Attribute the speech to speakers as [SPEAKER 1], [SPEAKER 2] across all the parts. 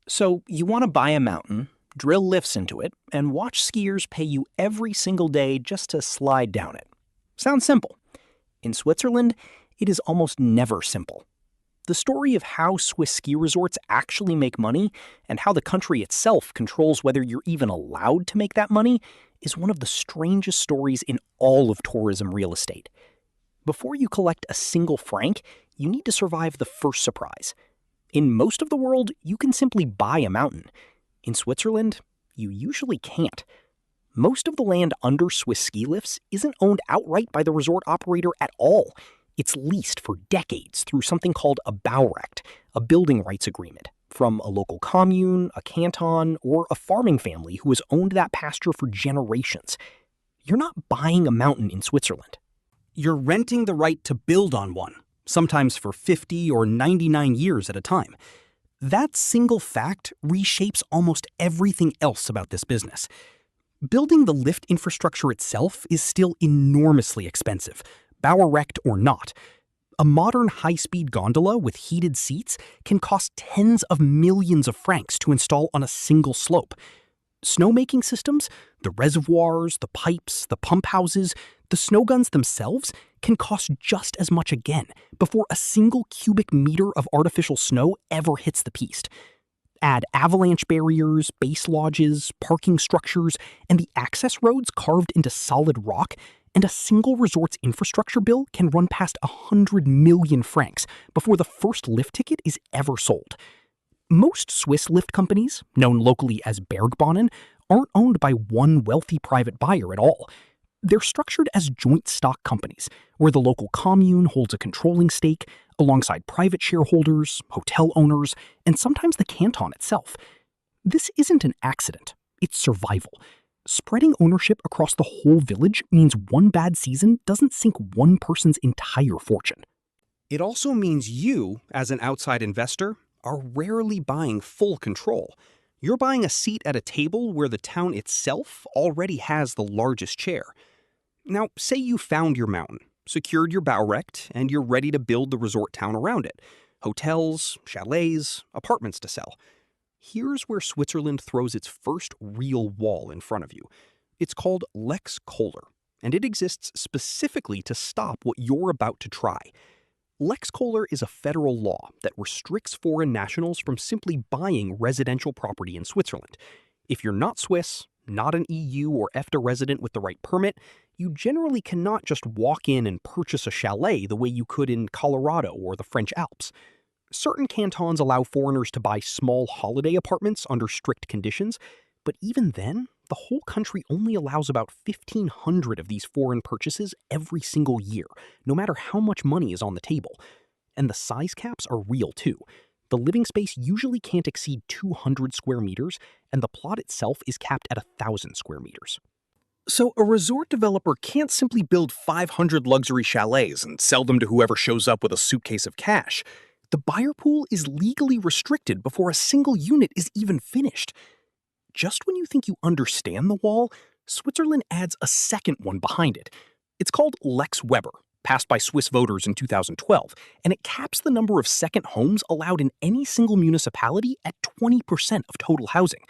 [SPEAKER 1] So you want to buy a mountain, drill lifts into it, and watch skiers pay you every single day just to slide down it. Sounds simple. In Switzerland, it is almost never simple. The story of how Swiss ski resorts actually make money and how the country itself controls whether you're even allowed to make that money is one of the strangest stories in all of tourism real estate. Before you collect a single franc, you need to survive the first surprise. In most of the world, you can simply buy a mountain. In Switzerland, you usually can't. Most of the land under Swiss ski lifts isn't owned outright by the resort operator at all. It's leased for decades through something called a Baurecht, a building rights agreement, from a local commune, a canton, or a farming family who has owned that pasture for generations. You're not buying a mountain in Switzerland.
[SPEAKER 2] You're renting the right to build on one, sometimes for 50 or 99 years at a time. That single fact reshapes almost everything else about this business. Building the lift infrastructure itself is still enormously expensive, Baurecht or not. A modern high-speed gondola with heated seats can cost tens of millions of francs to install on a single slope. Snowmaking systems, the reservoirs, the pipes, the pump houses, the snow guns themselves can cost just as much again before a single cubic meter of artificial snow ever hits the piste. Add avalanche barriers, base lodges, parking structures, and the access roads carved into solid rock, and a single resort's infrastructure bill can run past 100 million francs before the first lift ticket is ever sold. Most Swiss lift companies, known locally as Bergbahnen, aren't owned by one wealthy private buyer at all. They're structured as joint stock companies, where the local commune holds a controlling stake, alongside private shareholders, hotel owners, and sometimes the canton itself. This isn't an accident, it's survival. Spreading ownership across the whole village means one bad season doesn't sink one person's entire fortune.
[SPEAKER 3] It also means you, as an outside investor, are rarely buying full control. You're buying a seat at a table where the town itself already has the largest share. Now, say you found your mountain, secured your Baurecht, and you're ready to build the resort town around it. Hotels, chalets, apartments to sell. Here's where Switzerland throws its first real wall in front of you. It's called Lex Koller, and it exists specifically to stop what you're about to try. Lex Koller is a federal law that restricts foreign nationals from simply buying residential property in Switzerland. If you're not Swiss, not an EU or EFTA resident with the right permit, you generally cannot just walk in and purchase a chalet the way you could in Colorado or the French Alps. Certain cantons allow foreigners to buy small holiday apartments under strict conditions, but even then, the whole country only allows about 1,500 of these foreign purchases every single year, no matter how much money is on the table. And the size caps are real too. The living space usually can't exceed 200 square meters, and the plot itself is capped at 1,000 square meters.
[SPEAKER 1] So a resort developer can't simply build 500 luxury chalets and sell them to whoever shows up with a suitcase of cash. The buyer pool is legally restricted before a single unit is even finished. Just when you think you understand the wall, Switzerland adds a second one behind it. It's called Lex Weber, passed by Swiss voters in 2012, and it caps the number of second homes allowed in any single municipality at 20% of total housing.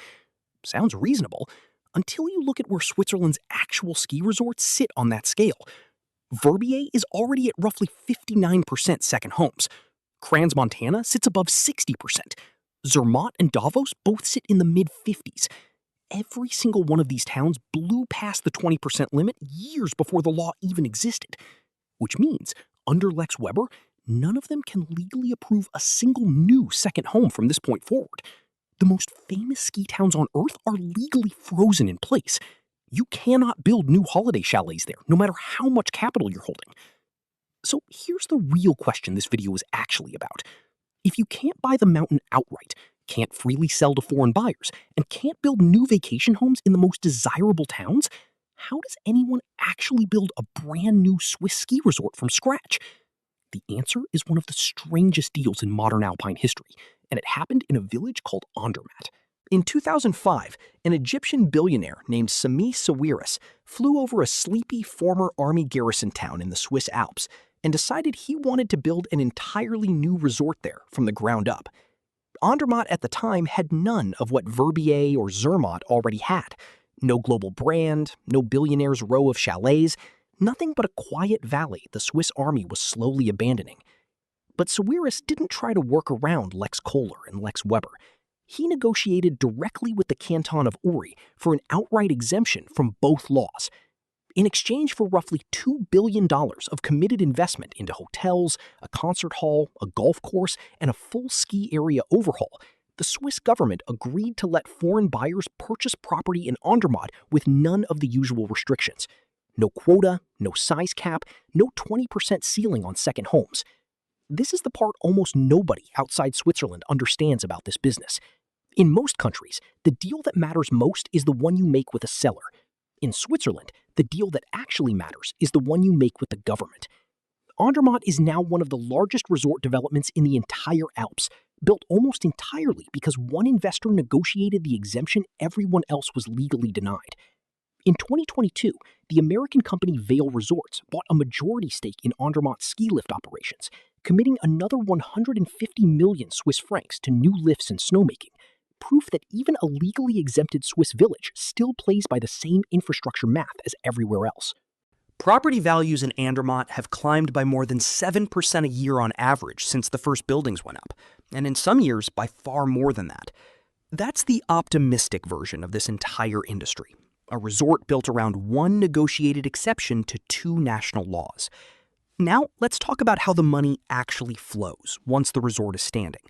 [SPEAKER 1] Sounds reasonable, until you look at where Switzerland's actual ski resorts sit on that scale. Verbier is already at roughly 59% second homes. Crans, Montana sits above 60%. Zermatt and Davos both sit in the mid-50s. Every single one of these towns blew past the 20% limit years before the law even existed. Which means, under Lex Weber, none of them can legally approve a single new second home from this point forward. The most famous ski towns on Earth are legally frozen in place. You cannot build new holiday chalets there, no matter how much capital you're holding. So here's the real question this video is actually about. If you can't buy the mountain outright, can't freely sell to foreign buyers, and can't build new vacation homes in the most desirable towns, how does anyone actually build a brand new Swiss ski resort from scratch? The answer is one of the strangest deals in modern alpine history, and it happened in a village called Andermatt. In 2005, an Egyptian billionaire named Sami Sawiris flew over a sleepy former army garrison town in the Swiss Alps and decided he wanted to build an entirely new resort there from the ground up.
[SPEAKER 2] Andermatt at the time had none of what Verbier or Zermatt already had. No global brand, no billionaire's row of chalets, nothing but a quiet valley the Swiss army was slowly abandoning. But Sawiris didn't try to work around Lex Koller and Lex Weber. He negotiated directly with the canton of Uri for an outright exemption from both laws. In exchange for roughly $2 billion of committed investment into hotels, a concert hall, a golf course, and a full ski area overhaul, the Swiss government agreed to let foreign buyers purchase property in Andermatt with none of the usual restrictions. No quota, no size cap, no 20% ceiling on second homes. This is the part almost nobody outside Switzerland understands about this business. In most countries, the deal that matters most is the one you make with a seller. In Switzerland, the deal that actually matters is the one you make with the government. Andermatt is now one of the largest resort developments in the entire Alps, built almost entirely because one investor negotiated the exemption everyone else was legally denied. In 2022, the American company Vail Resorts bought a majority stake in Andermatt's ski lift operations, committing another 150 million Swiss francs to new lifts and snowmaking, proof that even a legally exempted Swiss village still plays by the same infrastructure math as everywhere else. Property values in Andermatt have climbed by more than 7% a year on average since the first buildings went up, and in some years by far more than that. That's the optimistic version of this entire industry, a resort built around one negotiated exception to two national laws. Now, let's talk about how the money actually flows once the resort is standing.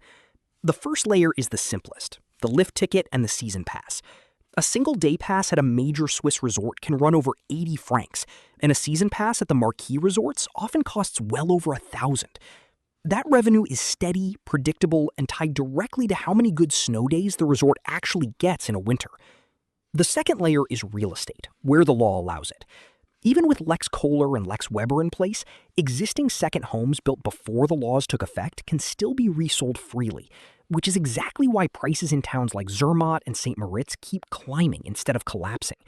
[SPEAKER 2] The first layer is the simplest, the lift ticket and the season pass. A single day pass at a major Swiss resort can run over 80 francs, and a season pass at the marquee resorts often costs well over 1,000. That revenue is steady, predictable, and tied directly to how many good snow days the resort actually gets in a winter. The second layer is real estate, where the law allows it. Even with Lex Koller and Lex Weber in place, existing second homes built before the laws took effect can still be resold freely, which is exactly why prices in towns like Zermatt and St. Moritz keep climbing instead of collapsing.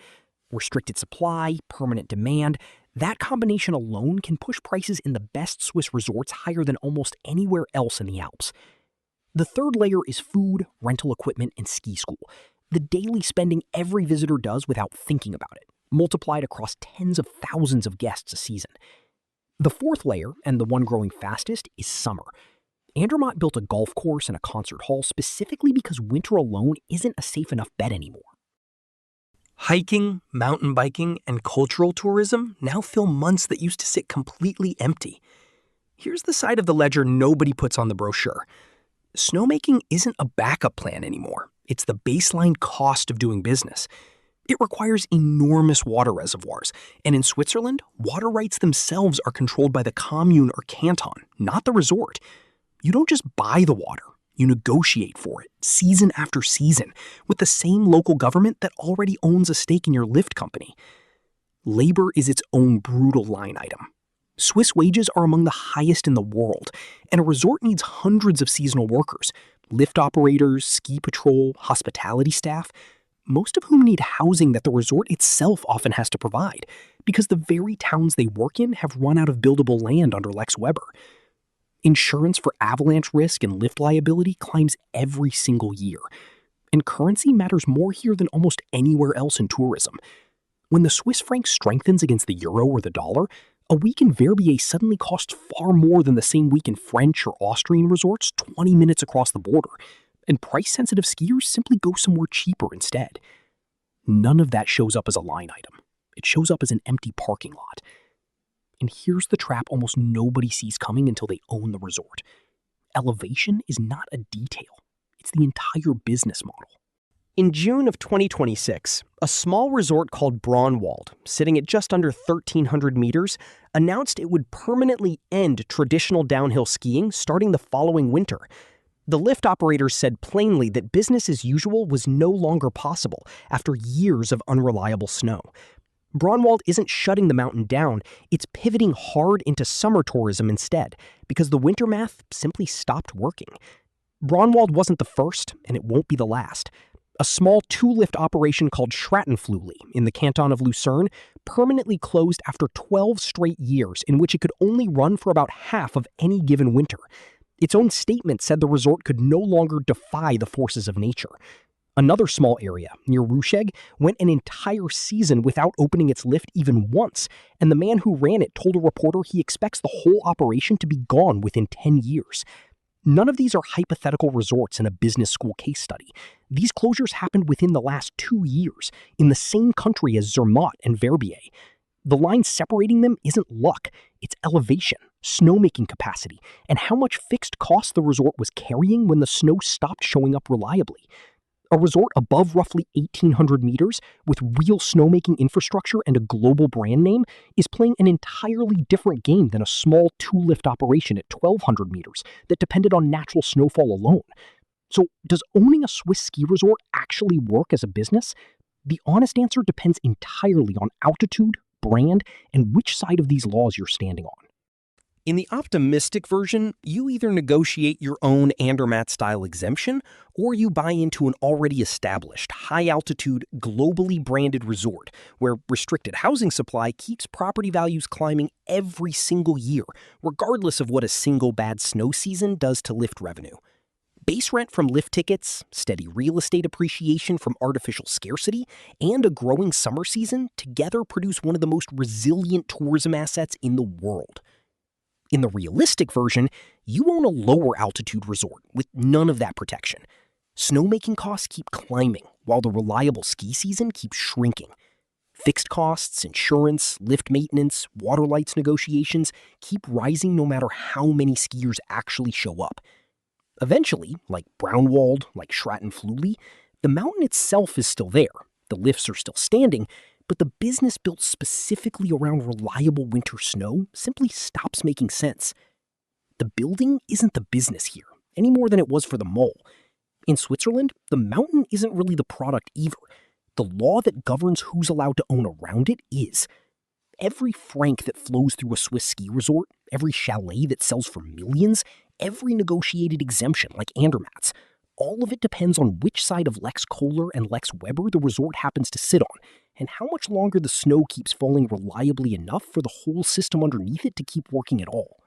[SPEAKER 2] Restricted supply, permanent demand, that combination alone can push prices in the best Swiss resorts higher than almost anywhere else in the Alps. The third layer is food, rental equipment, and ski school, the daily spending every visitor does without thinking about it, multiplied across tens of thousands of guests a season. The fourth layer, and the one growing fastest, is summer. Andermatt built a golf course and a concert hall specifically because winter alone isn't a safe enough bet anymore. Hiking, mountain biking, and cultural tourism now fill months that used to sit completely empty. Here's the side of the ledger nobody puts on the brochure. Snowmaking isn't a backup plan anymore. It's the baseline cost of doing business. It requires enormous water reservoirs, and in Switzerland, water rights themselves are controlled by the commune or canton, not the resort. You don't just buy the water, you negotiate for it, season after season, with the same local government that already owns a stake in your lift company. Labor is its own brutal line item. Swiss wages are among the highest in the world, and a resort needs hundreds of seasonal workers, lift operators, ski patrol, hospitality staff, most of whom need housing that the resort itself often has to provide, because the very towns they work in have run out of buildable land under Lex Weber. Insurance for avalanche risk and lift liability climbs every single year, and currency matters more here than almost anywhere else in tourism. When the Swiss franc strengthens against the euro or the dollar, a week in Verbier suddenly costs far more than the same week in French or Austrian resorts 20 minutes across the border, and price-sensitive skiers simply go somewhere cheaper instead. None of that shows up as a line item. It shows up as an empty parking lot. And here's the trap almost nobody sees coming until they own the resort. Elevation is not a detail. It's the entire business model. In June of 2026, a small resort called Braunwald, sitting at just under 1,300 meters, announced it would permanently end traditional downhill skiing starting the following winter. The lift operators said plainly that business as usual was no longer possible after years of unreliable snow. Braunwald isn't shutting the mountain down, it's pivoting hard into summer tourism instead, because the winter math simply stopped working. Braunwald wasn't the first, and it won't be the last. A small two-lift operation called Schratten Flühli in the canton of Lucerne permanently closed after 12 straight years in which it could only run for about half of any given winter. Its own statement said the resort could no longer defy the forces of nature. Another small area, near Rusheg, went an entire season without opening its lift even once, and the man who ran it told a reporter he expects the whole operation to be gone within 10 years. None of these are hypothetical resorts in a business school case study. These closures happened within the last 2 years, in the same country as Zermatt and Verbier. The line separating them isn't luck, it's elevation, snowmaking capacity, and how much fixed cost the resort was carrying when the snow stopped showing up reliably. A resort above roughly 1,800 meters, with real snowmaking infrastructure and a global brand name, is playing an entirely different game than a small two-lift operation at 1,200 meters that depended on natural snowfall alone. So, does owning a Swiss ski resort actually work as a business? The honest answer depends entirely on altitude, brand, and which side of these laws you're standing on.
[SPEAKER 1] In the optimistic version, you either negotiate your own Andermatt-style exemption, or you buy into an already established, high-altitude, globally branded resort, where restricted housing supply keeps property values climbing every single year, regardless of what a single bad snow season does to lift revenue. Base rent from lift tickets, steady real estate appreciation from artificial scarcity, and a growing summer season together produce one of the most resilient tourism assets in the world. In the realistic version, you own a lower altitude resort with none of that protection. Snowmaking costs keep climbing, while the reliable ski season keeps shrinking. Fixed costs, insurance, lift maintenance, water lights negotiations keep rising no matter how many skiers actually show up. Eventually, like Braunwald, like Schratten Flühli, the mountain itself is still there, the lifts are still standing, but the business built specifically around reliable winter snow simply stops making sense. The building isn't the business here, any more than it was for the mole. In Switzerland, the mountain isn't really the product either. The law that governs who's allowed to own around it is. Every franc that flows through a Swiss ski resort, every chalet that sells for millions, every negotiated exemption like Andermatt's, all of it depends on which side of Lex Koller and Lex Weber the resort happens to sit on, and how much longer the snow keeps falling reliably enough for the whole system underneath it to keep working at all.